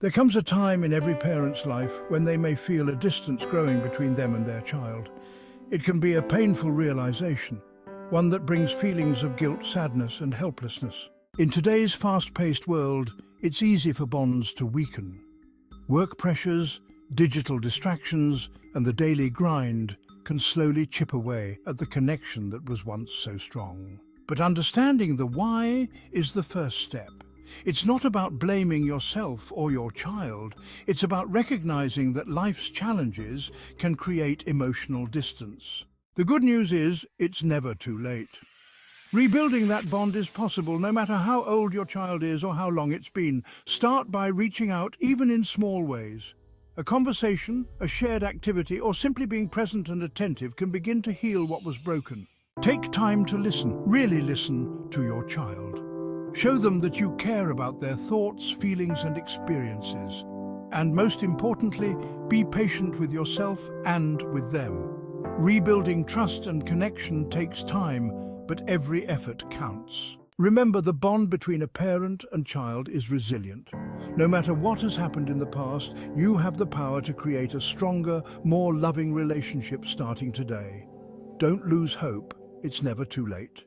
There comes a time in every parent's life when they may feel a distance growing between them and their child. It can be a painful realization, one that brings feelings of guilt, sadness, and helplessness. In today's fast-paced world, it's easy for bonds to weaken. Work pressures, digital distractions, and the daily grind can slowly chip away at the connection that was once so strong. But understanding the why is the first step. It's not about blaming yourself or your child. It's about recognizing that life's challenges can create emotional distance. The good news is, it's never too late. Rebuilding that bond is possible no matter how old your child is or how long it's been. Start by reaching out, even in small ways. A conversation, a shared activity, or simply being present and attentive can begin to heal what was broken. Take time to listen, really listen to your child. Show them that you care about their thoughts, feelings, and experiences. And most importantly, be patient with yourself and with them. Rebuilding trust and connection takes time, but every effort counts. Remember, the bond between a parent and child is resilient. No matter what has happened in the past, you have the power to create a stronger, more loving relationship starting today. Don't lose hope. It's never too late.